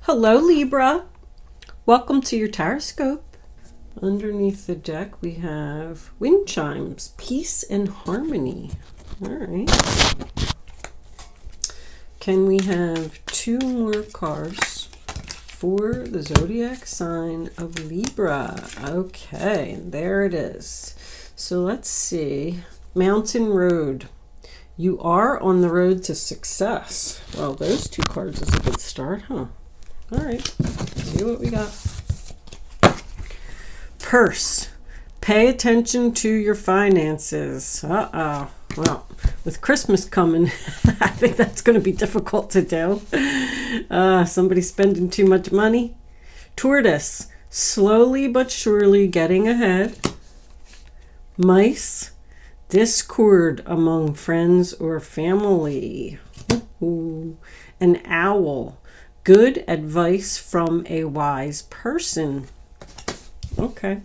Hello, Libra. Welcome to your Horoscope. Underneath the deck, we have wind chimes, peace and harmony. All right. Can we have two more cards for the zodiac sign of Libra? Okay, there it is. So let's see. Mountain Road. You are on the road to success. Well, those two cards is a good start, huh? All right, see what we got. Purse. Pay attention to your finances. Well, with Christmas coming, I think that's going to be difficult to do. Somebody spending too much money. Tortoise. Slowly but surely getting ahead. Mice. Discord among friends or family. Ooh. An owl. Good advice from a wise person. Okay,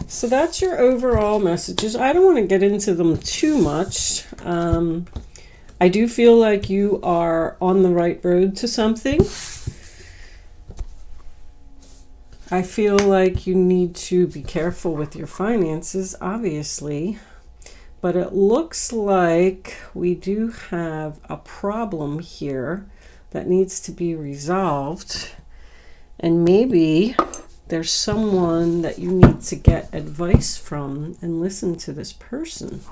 so that's your overall messages. I don't want to get into them too much. I do feel like you are on the right road to something. I feel like you need to be careful with your finances, obviously. But it looks like we do have a problem here that needs to be resolved, and maybe there's someone that you need to get advice from and listen to this person.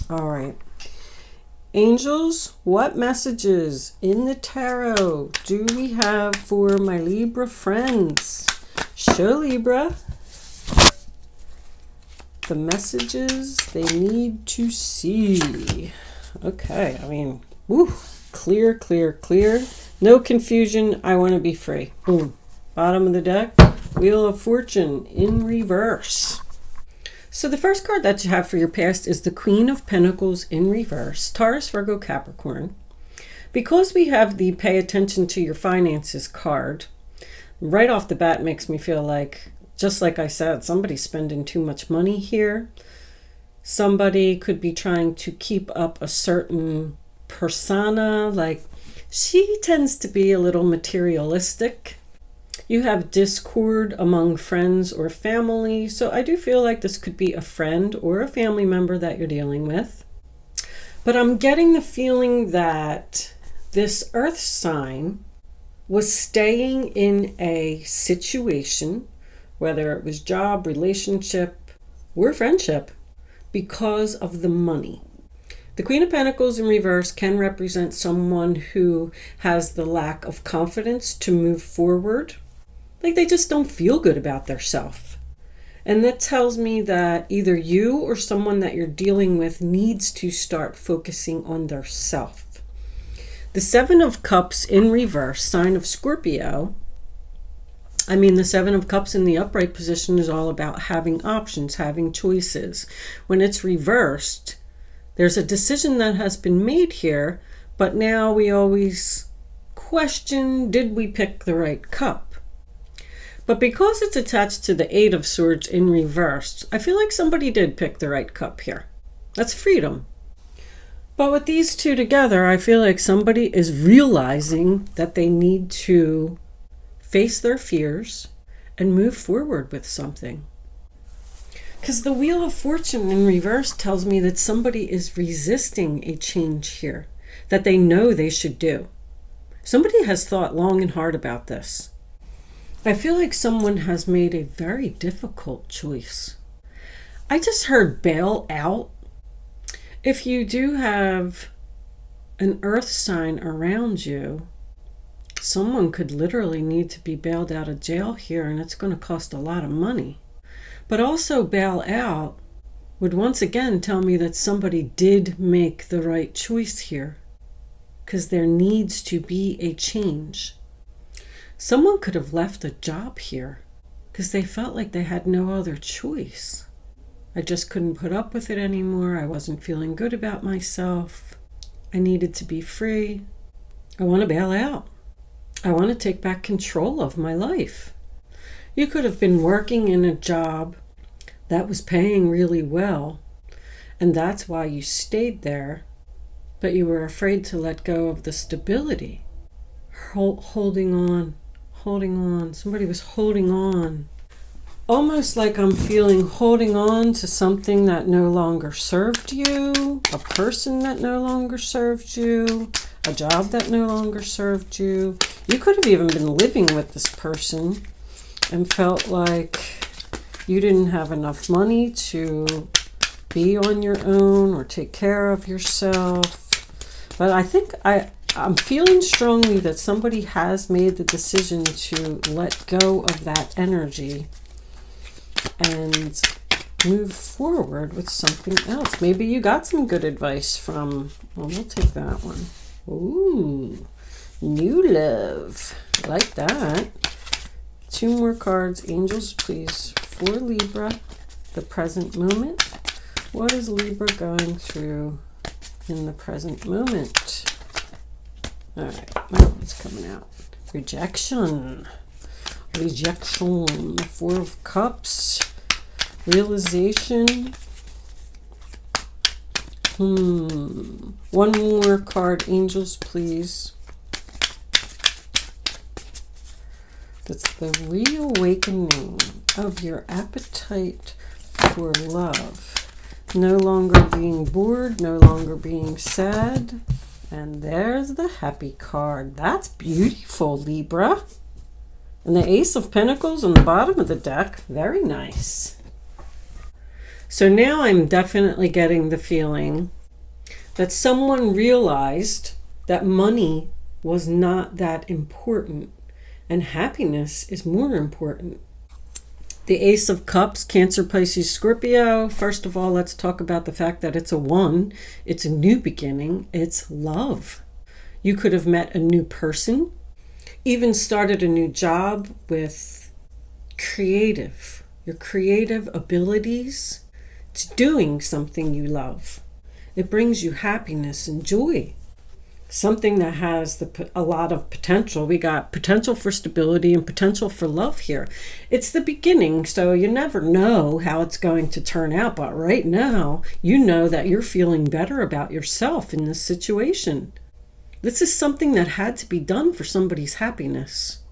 All right, angels, what messages in the tarot do we have for my Libra friends? Show Libra the messages they need to see. Okay, I mean, woo. Clear, clear, clear. No confusion. I want to be free. Boom. Bottom of the deck. Wheel of Fortune in reverse. So the first card that you have for your past is the Queen of Pentacles in reverse. Taurus, Virgo, Capricorn. Because we have the pay attention to your finances card, right off the bat makes me feel like, just like I said, somebody's spending too much money here. Somebody could be trying to keep up a certain persona, like she tends to be a little materialistic. You have discord among friends or family, so I do feel like this could be a friend or a family member that you're dealing with. But I'm getting the feeling that this earth sign was staying in a situation, whether it was job, relationship, or friendship, because of the money. The Queen of Pentacles in reverse can represent someone who has the lack of confidence to move forward. Like they just don't feel good about themselves. And that tells me that either you or someone that you're dealing with needs to start focusing on their self. The Seven of Cups in reverse, sign of Scorpio. I mean, the Seven of Cups in the upright position is all about having options, having choices. When it's reversed, there's a decision that has been made here, but now we always question, did we pick the right cup? But because it's attached to the Eight of Swords in reverse, I feel like somebody did pick the right cup here. That's freedom. But with these two together, I feel like somebody is realizing that they need to face their fears and move forward with something. Because the Wheel of Fortune in reverse tells me that somebody is resisting a change here that they know they should do. Somebody has thought long and hard about this. I feel like someone has made a very difficult choice. I just heard bail out. If you do have an earth sign around you, someone could literally need to be bailed out of jail here, and it's going to cost a lot of money. But also bail out would once again tell me that somebody did make the right choice here, because there needs to be a change. Someone could have left a job here because they felt like they had no other choice. I just couldn't put up with it anymore. I wasn't feeling good about myself. I needed to be free. I want to bail out. I want to take back control of my life. You could have been working in a job that was paying really well, and that's why you stayed there, but you were afraid to let go of the stability. holding on, holding on. Somebody was holding on. Almost like I'm feeling holding on to something that no longer served you, a person that no longer served you, a job that no longer served you. You could have even been living with this person and felt like you didn't have enough money to be on your own or take care of yourself. But I think I'm feeling strongly that somebody has made the decision to let go of that energy and move forward with something else. Maybe you got some good advice from, well, we'll take that one. Ooh, new love. I like that. 2 more cards. Angels, please, for Libra, the present moment. What is Libra going through in the present moment? All right, well, what's coming out? Rejection. Rejection. The 4 of Cups. Realization. One more card. Angels, please. That's the reawakening of your appetite for love. No longer being bored, no longer being sad. And there's the happy card. That's beautiful, Libra. And the Ace of Pentacles on the bottom of the deck. Very nice. So now I'm definitely getting the feeling that someone realized that money was not that important and happiness is more important. The Ace of Cups, Cancer, Pisces, Scorpio. First of all, let's talk about the fact that it's a 1. It's a new beginning. It's love. You could have met a new person, even started a new job with your creative abilities. It's doing something you love. It brings you happiness and joy. Something that has a lot of potential. We got potential for stability and potential for love here. It's the beginning, so you never know how it's going to turn out. But right now, you know that you're feeling better about yourself in this situation. This is something that had to be done for somebody's happiness.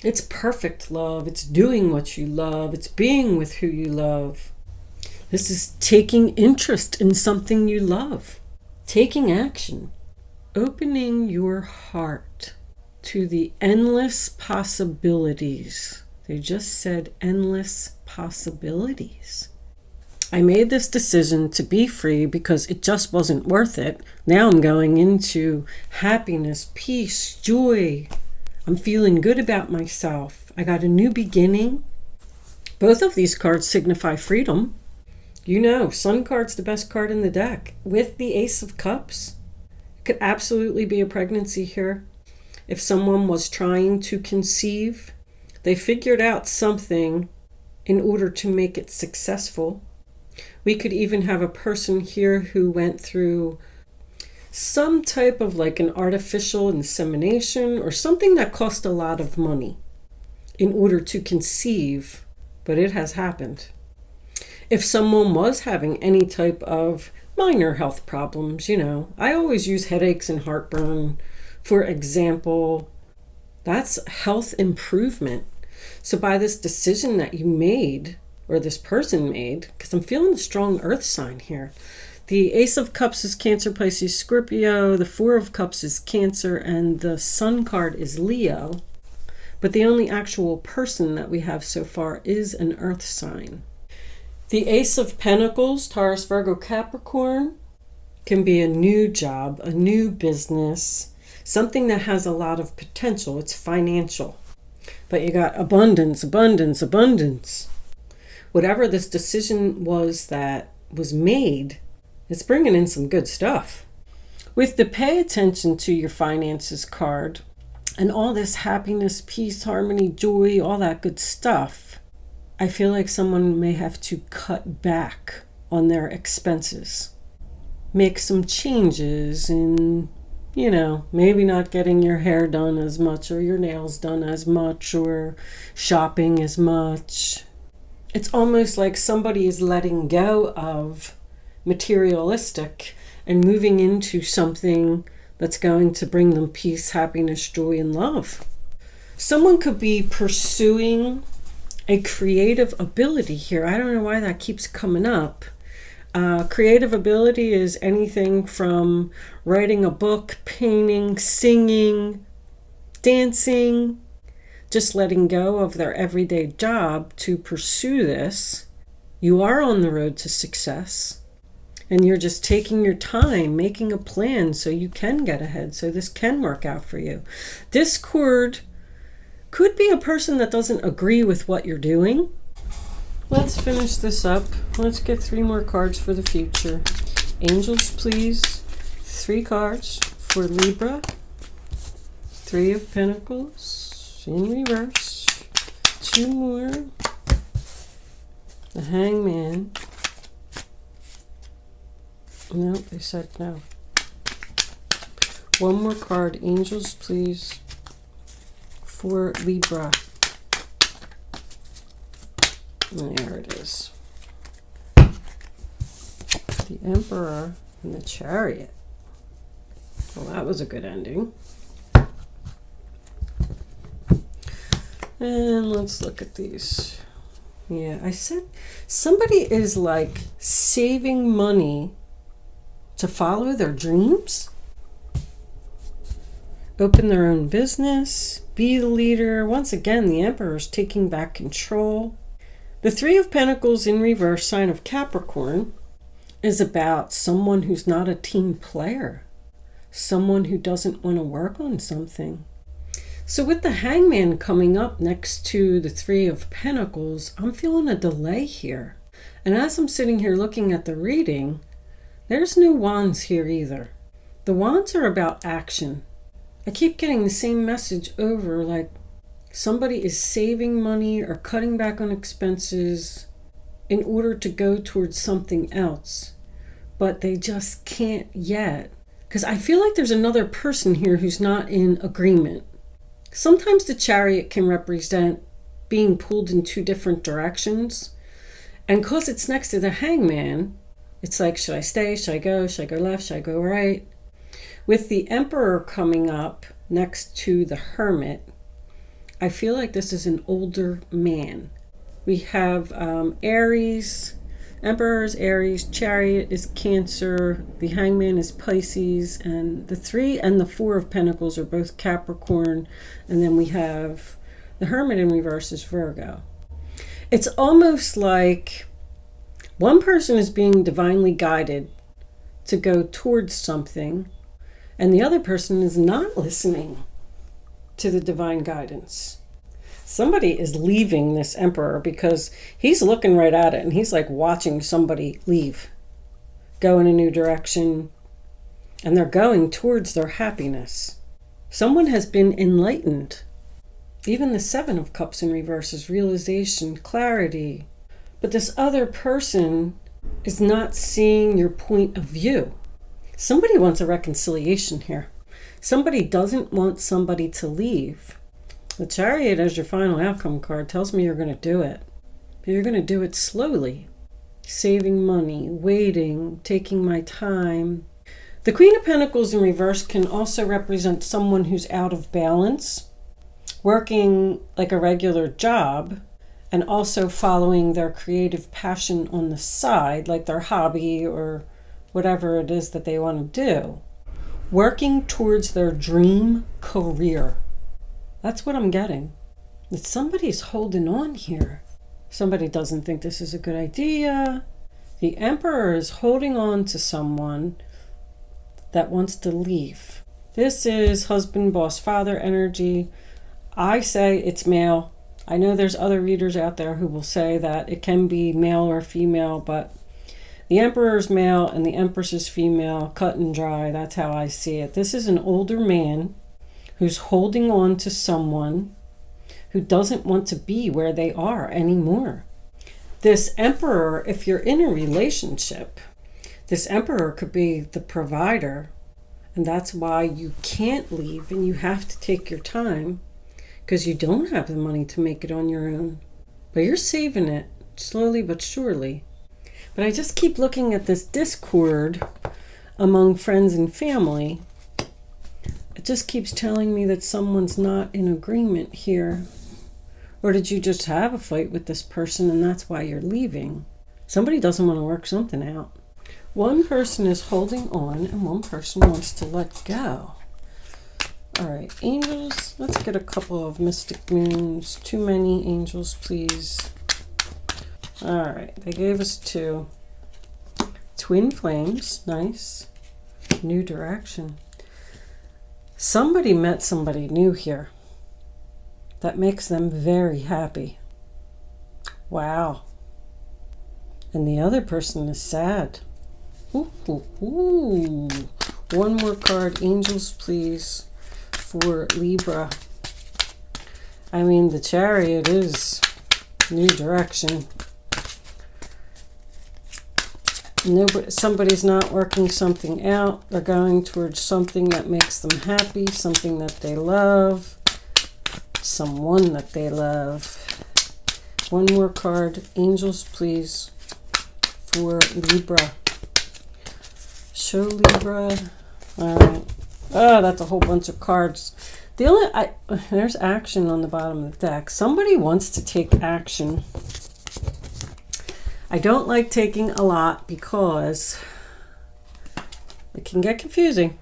It's perfect love. It's doing what you love. It's being with who you love. This is taking interest in something you love. Taking action. Opening your heart to the endless possibilities. They just said endless possibilities. I made this decision to be free because it just wasn't worth it. Now I'm going into happiness, peace, joy. I'm feeling good about myself. I got a new beginning. Both of these cards signify freedom. You know, Sun card's the best card in the deck. With the Ace of Cups, it could absolutely be a pregnancy here. If someone was trying to conceive, they figured out something in order to make it successful. We could even have a person here who went through some type of like an artificial insemination or something that cost a lot of money in order to conceive, but it has happened. If someone was having any type of minor health problems, you know, I always use headaches and heartburn, for example. That's health improvement. So by this decision that you made, or this person made, because I'm feeling a strong earth sign here. The Ace of Cups is Cancer, Pisces, Scorpio. The 4 of Cups is Cancer, and the Sun card is Leo. But the only actual person that we have so far is an earth sign. The Ace of Pentacles, Taurus, Virgo, Capricorn, can be a new job, a new business, something that has a lot of potential. It's financial. But you got abundance, abundance, abundance. Whatever this decision was that was made, it's bringing in some good stuff. With the pay attention to your finances card and all this happiness, peace, harmony, joy, all that good stuff, I feel like someone may have to cut back on their expenses. Make some changes in, you know, maybe not getting your hair done as much or your nails done as much or shopping as much. It's almost like somebody is letting go of materialistic and moving into something that's going to bring them peace, happiness, joy, and love. Someone could be pursuing a creative ability here. I don't know why that keeps coming up. Creative ability is anything from writing a book, painting, singing, dancing, just letting go of their everyday job to pursue this. You are on the road to success, and you're just taking your time, making a plan so you can get ahead, so this can work out for you. Discord could be a person that doesn't agree with what you're doing. Let's finish this up. Let's get 3 more cards for the future. Angels, please. 3 cards for Libra. 3 of Pentacles in reverse. 2 more. The Hangman. No, they said no. 1 more card. Angels, please, for Libra. There it is. The Emperor and the Chariot. Well, that was a good ending. And let's look at these. Yeah, I said somebody is like saving money to follow their dreams, open their own business, be the leader. Once again, the Emperor is taking back control. The 3 of Pentacles in reverse, sign of Capricorn, is about someone who's not a team player, someone who doesn't want to work on something. So with the Hangman coming up next to the 3 of Pentacles, I'm feeling a delay here. And as I'm sitting here looking at the reading, there's no wands here either. The wands are about action. I keep getting the same message over, like somebody is saving money or cutting back on expenses in order to go towards something else, but they just can't yet. Because I feel like there's another person here who's not in agreement. Sometimes the Chariot can represent being pulled in 2 different directions. And because it's next to the Hangman, it's like, should I stay? Should I go? Should I go left? Should I go right? With the Emperor coming up next to the Hermit, I feel like this is an older man. We have Aries, Emperor is Aries, Chariot is Cancer, the Hangman is Pisces, and the 3 and the 4 of Pentacles are both Capricorn, and then we have the Hermit in reverse is Virgo. It's almost like one person is being divinely guided to go towards something, and the other person is not listening to the divine guidance. Somebody is leaving this Emperor because he's looking right at it and he's like watching somebody leave, go in a new direction, and they're going towards their happiness. Someone has been enlightened. Even the 7 of Cups in reverse is realization, clarity. But this other person is not seeing your point of view. Somebody wants a reconciliation here. Somebody doesn't want somebody to leave. The Chariot as your final outcome card tells me you're going to do it. But you're going to do it slowly. Saving money, waiting, taking my time. The Queen of Pentacles in reverse can also represent someone who's out of balance, working like a regular job, and also following their creative passion on the side, like their hobby or whatever it is that they want to do. Working towards their dream career. That's what I'm getting. That somebody's holding on here. Somebody doesn't think this is a good idea. The Emperor is holding on to someone that wants to leave. This is husband, boss, father energy. I say it's male. I know there's other readers out there who will say that it can be male or female, but the Emperor is male and the Empress is female, cut and dry. That's how I see it. This is an older man who's holding on to someone who doesn't want to be where they are anymore. This Emperor, if you're in a relationship, this Emperor could be the provider, and that's why you can't leave and you have to take your time because you don't have the money to make it on your own. But you're saving it slowly but surely. But I just keep looking at this discord among friends and family. It just keeps telling me that someone's not in agreement here. Or did you just have a fight with this person and that's why you're leaving? Somebody doesn't want to work something out. One person is holding on and one person wants to let go. All right, angels, let's get a couple of mystic moons. Too many angels, please. All right, they gave us 2. Twin flames, nice. New direction. Somebody met somebody new here. That makes them very happy. Wow. And the other person is sad. Ooh, ooh, ooh. One more card, angels, please, for Libra. I mean, the Chariot is new direction. Somebody's not working something out. They're going towards something that makes them happy, something that they love, someone that they love. One more card, angels, please, for Libra. Show Libra. All right. Oh, that's a whole bunch of cards. There's action on the bottom of the deck. Somebody wants to take action. I don't like taking a lot because it can get confusing.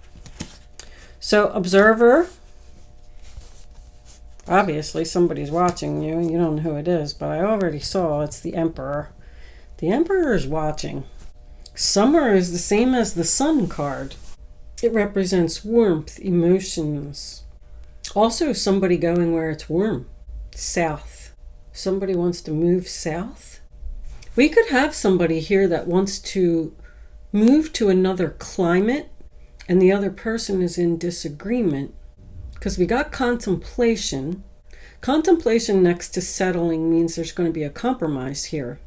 So, observer. Obviously, somebody's watching you and you don't know who it is, but I already saw it's the Emperor. The Emperor is watching. Summer is the same as the Sun card. It represents warmth, emotions. Also, somebody going where it's warm. South. Somebody wants to move south. We could have somebody here that wants to move to another climate and the other person is in disagreement. Because we got contemplation. Contemplation next to settling means there's going to be a compromise here.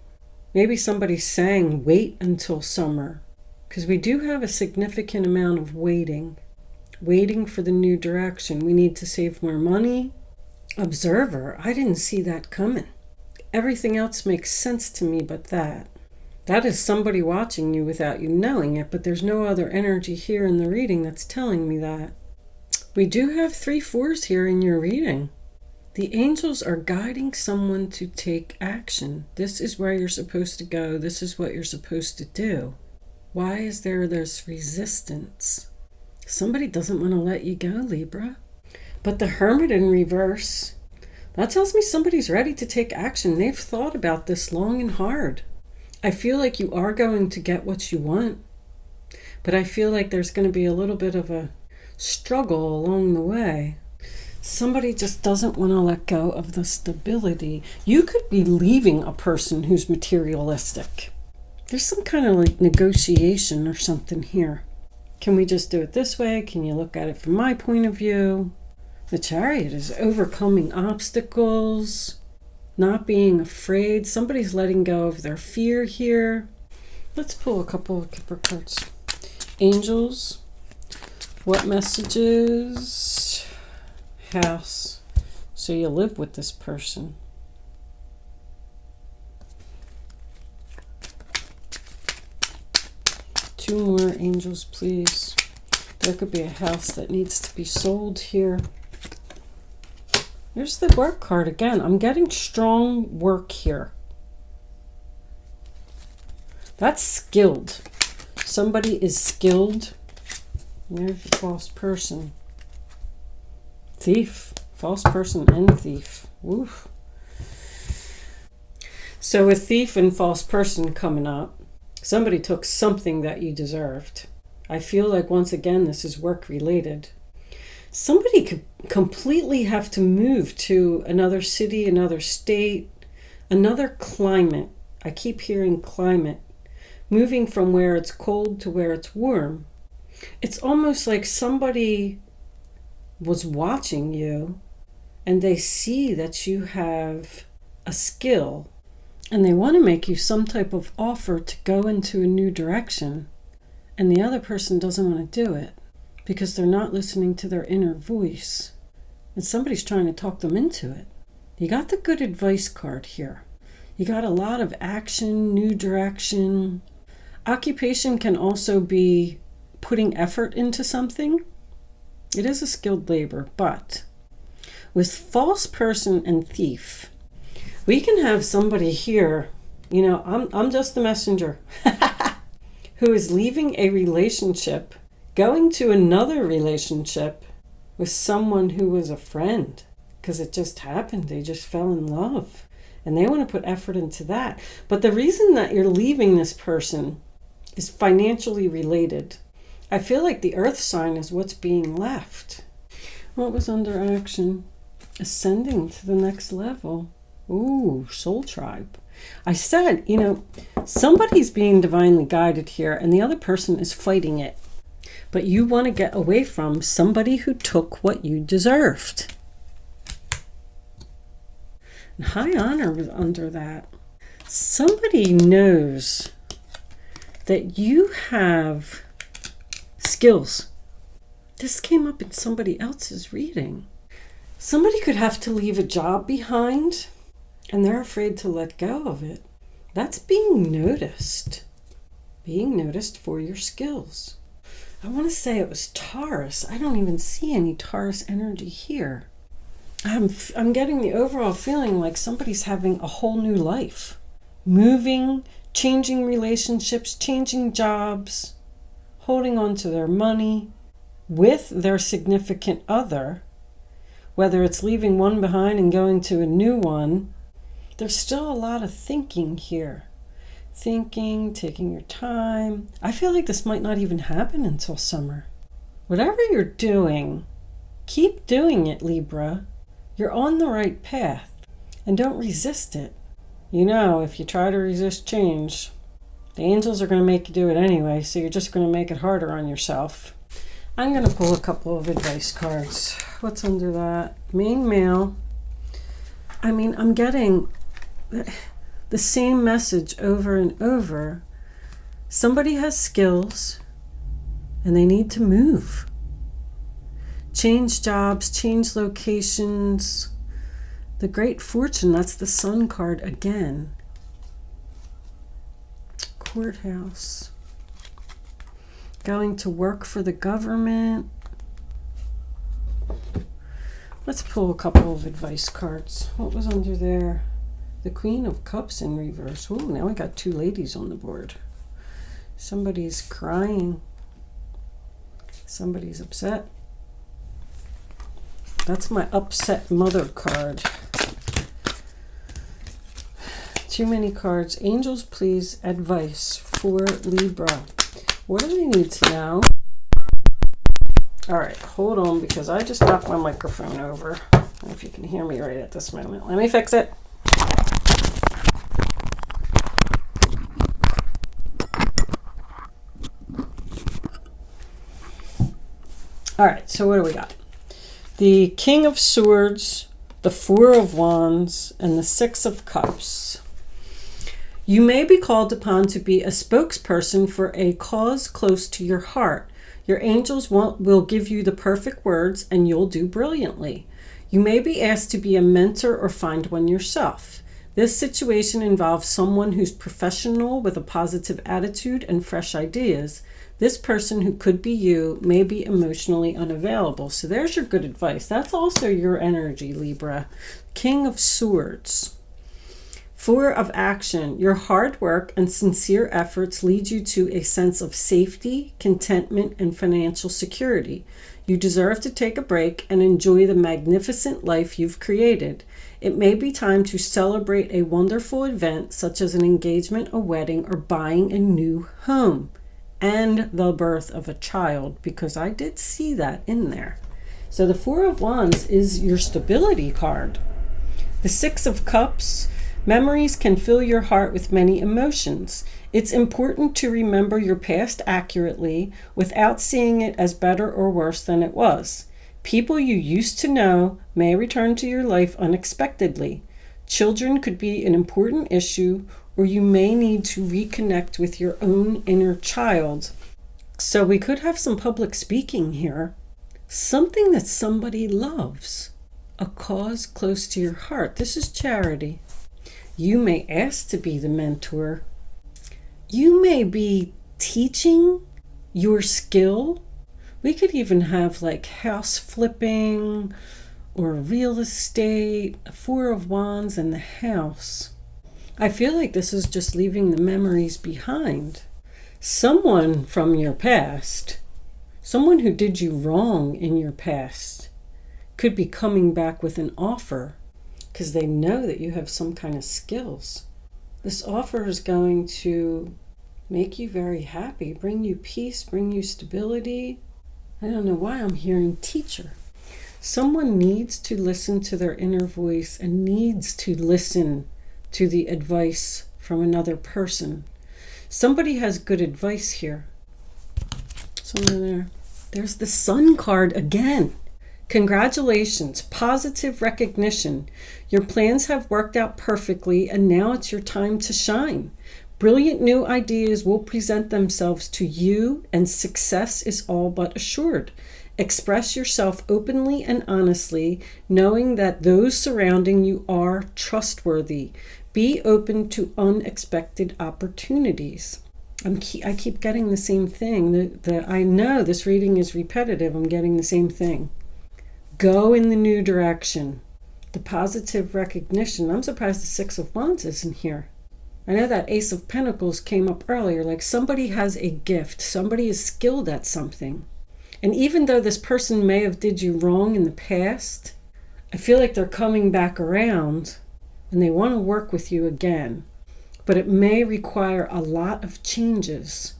Maybe somebody's saying wait until summer. Because we do have a significant amount of waiting. Waiting for the new direction. We need to save more money. Observer, I didn't see that coming. Everything else makes sense to me but that. That is somebody watching you without you knowing it, but there's no other energy here in the reading that's telling me that. We do have 3 4s here in your reading. The angels are guiding someone to take action. This is where you're supposed to go. This is what you're supposed to do. Why is there this resistance? Somebody doesn't want to let you go, Libra. But the Hermit in reverse, that tells me somebody's ready to take action. They've thought about this long and hard. I feel like you are going to get what you want, but I feel like there's going to be a little bit of a struggle along the way. Somebody just doesn't want to let go of the stability. You could be leaving a person who's materialistic. There's some kind of like negotiation or something here. Can we just do it this way? Can you look at it from my point of view? The Chariot is overcoming obstacles, not being afraid. Somebody's letting go of their fear here. Let's pull a couple of Kipper cards. Angels, what messages? House. So you live with this person. Two more angels, please. There could be a house that needs to be sold here. There's the work card again. I'm getting strong work here. That's skilled. Somebody is skilled. There's your false person. Thief. False person and thief. Oof. So a thief and false person coming up. Somebody took something that you deserved. I feel like once again this is work related. Somebody could completely have to move to another city, another state, another climate. I keep hearing climate. Moving from where it's cold to where it's warm. It's almost like somebody was watching you and they see that you have a skill and they want to make you some type of offer to go into a new direction, and the other person doesn't want to do it because they're not listening to their inner voice, and somebody's trying to talk them into it. You got the good advice card here. You got a lot of action, new direction. Occupation can also be putting effort into something. It is a skilled labor, but with false person and thief, we can have somebody here, I'm just the messenger, who is leaving a relationship, going to another relationship with someone who was a friend, because it just happened. They just fell in love and they want to put effort into that. But the reason that you're leaving this person is financially related. I feel like the earth sign is what's being left. What was under action? Ascending to the next level. Ooh, soul tribe. I said, somebody's being divinely guided here and the other person is fighting it. But you want to get away from somebody who took what you deserved. And high honor was under that. Somebody knows that you have skills. This came up in somebody else's reading. Somebody could have to leave a job behind and they're afraid to let go of it. That's being noticed. Being noticed for your skills. I want to say it was Taurus. I don't even see any Taurus energy here. I'm getting the overall feeling like somebody's having a whole new life. Moving, changing relationships, changing jobs, holding on to their money with their significant other. Whether it's leaving one behind and going to a new one, there's still a lot of thinking here. Thinking, taking your time. I feel like this might not even happen until summer. Whatever you're doing, keep doing it, Libra. You're on the right path. And don't resist it. If you try to resist change, the angels are going to make you do it anyway, so you're just going to make it harder on yourself. I'm going to pull a couple of advice cards. What's under that? Main male. I'm getting the same message over and over. Somebody has skills and they need to move. Change jobs, change locations. The Great Fortune, that's the Sun card again. Courthouse. Going to work for the government. Let's pull a couple of advice cards. What was under there? The Queen of Cups in reverse. Ooh, now we got two ladies on the board. Somebody's crying. Somebody's upset. That's my upset mother card. Too many cards. Angels, please, advice for Libra. What do they need to know? All right, hold on, because I just knocked my microphone over. I don't know if you can hear me right at this moment. Let me fix it. All right, so what do we got? The King of Swords, the Four of Wands, and the Six of Cups. You may be called upon to be a spokesperson for a cause close to your heart. Your angels will give you the perfect words and you'll do brilliantly. You may be asked to be a mentor or find one yourself. This situation involves someone who's professional with a positive attitude and fresh ideas. This person, who could be you, may be emotionally unavailable. So there's your good advice. That's also your energy, Libra. King of Swords. Four of Action. Your hard work and sincere efforts lead you to a sense of safety, contentment, and financial security. You deserve to take a break and enjoy the magnificent life you've created. It may be time to celebrate a wonderful event such as an engagement, a wedding, or buying a new home. And the birth of a child, because I did see that in there. So the Four of Wands is your stability card. The Six of Cups. Memories can fill your heart with many emotions. It's important to remember your past accurately without seeing it as better or worse than it was. People you used to know may return to your life unexpectedly. Children could be an important issue, or you may need to reconnect with your own inner child. So we could have some public speaking here. Something that somebody loves. A cause close to your heart. This is charity. You may ask to be the mentor. You may be teaching your skill We could even have like house flipping or real estate, a Four of Wands and the house. I feel like this is just leaving the memories behind. Someone from your past, someone who did you wrong in your past, could be coming back with an offer because they know that you have some kind of skills. This offer is going to make you very happy, bring you peace, bring you stability. I don't know why I'm hearing teacher. Someone needs to listen to their inner voice and needs to listen to the advice from another person. Somebody has good advice here. Someone there. There's the Sun card again. Congratulations, positive recognition. Your plans have worked out perfectly and now it's your time to shine. Brilliant new ideas will present themselves to you and success is all but assured. Express yourself openly and honestly, knowing that those surrounding you are trustworthy. Be open to unexpected opportunities. I keep getting the same thing. I know this reading is repetitive. I'm getting the same thing. Go in the new direction. The positive recognition. I'm surprised the Six of Wands isn't here. I know that Ace of Pentacles came up earlier. Like somebody has a gift. Somebody is skilled at something. And even though this person may have did you wrong in the past, I feel like they're coming back around and they want to work with you again. But it may require a lot of changes.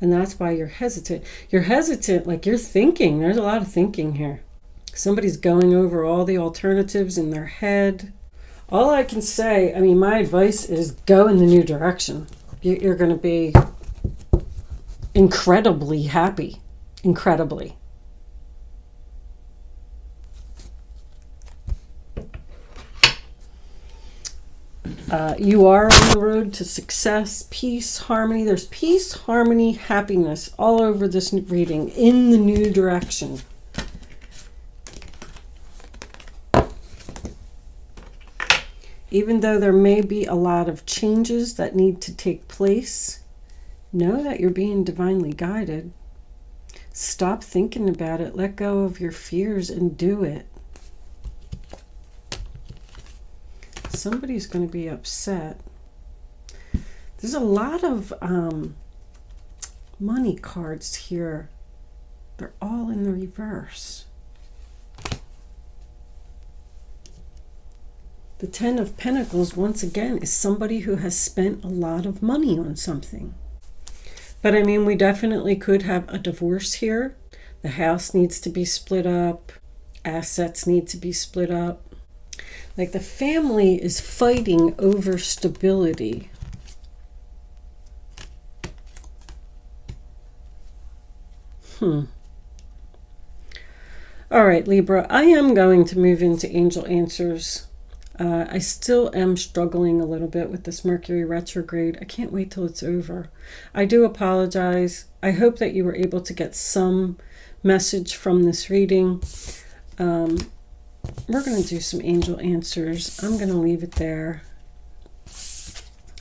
And that's why you're hesitant. You're hesitant, like you're thinking. There's a lot of thinking here. Somebody's going over all the alternatives in their head. All I can say, my advice is go in the new direction. You're going to be incredibly happy. Incredibly. You are on the road to success, peace, harmony. There's peace, harmony, happiness all over this reading in the new direction. Even though there may be a lot of changes that need to take place, know that you're being divinely guided. Stop thinking about it. Let go of your fears and do it. Somebody's going to be upset. There's a lot of money cards here. They're all in the reverse. The Ten of Pentacles, once again, is somebody who has spent a lot of money on something. But we definitely could have a divorce here. The house needs to be split up. Assets need to be split up. Like the family is fighting over stability. All right, Libra, I am going to move into angel answers. I still am struggling a little bit with this Mercury retrograde. I can't wait till it's over. I do apologize. I hope that you were able to get some message from this reading. We're going to do some angel answers. I'm going to leave it there.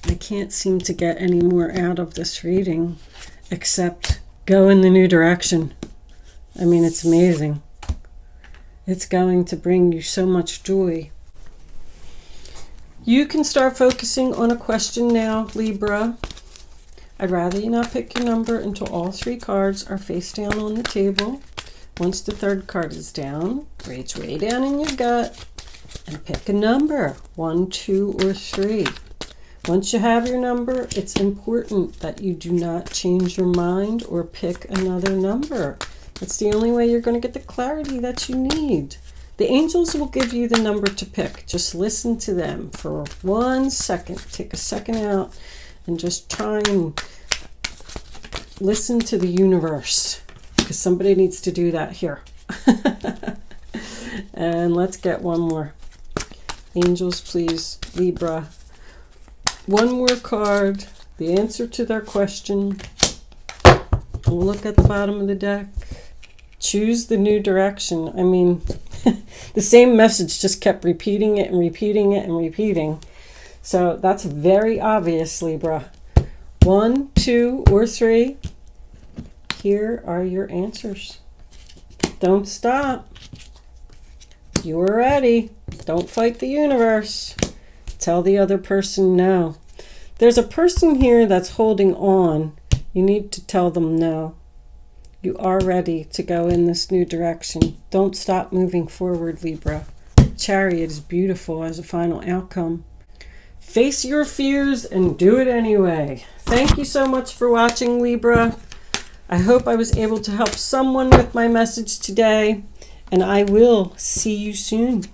I can't seem to get any more out of this reading except go in the new direction. It's amazing. It's going to bring you so much joy. You can start focusing on a question now, Libra. I'd rather you not pick your number until all three cards are face down on the table. Once the third card is down, reach way down in your gut and pick a number, 1, 2, or 3. Once you have your number, it's important that you do not change your mind or pick another number. That's the only way you're going to get the clarity that you need. The angels will give you the number to pick. Just listen to them for 1 second. Take a second out and just try and listen to the universe, because somebody needs to do that here. And let's get one more. Angels, please. Libra. One more card. The answer to their question. We'll look at the bottom of the deck. Choose the new direction. The same message just kept repeating it and repeating it and repeating. So that's very obvious, Libra. 1, 2, or 3. Here are your answers. Don't stop. You are ready. Don't fight the universe. Tell the other person no. There's a person here that's holding on. You need to tell them no. You are ready to go in this new direction. Don't stop moving forward, Libra. Chariot is beautiful as a final outcome. Face your fears and do it anyway. Thank you so much for watching, Libra. I hope I was able to help someone with my message today, and I will see you soon.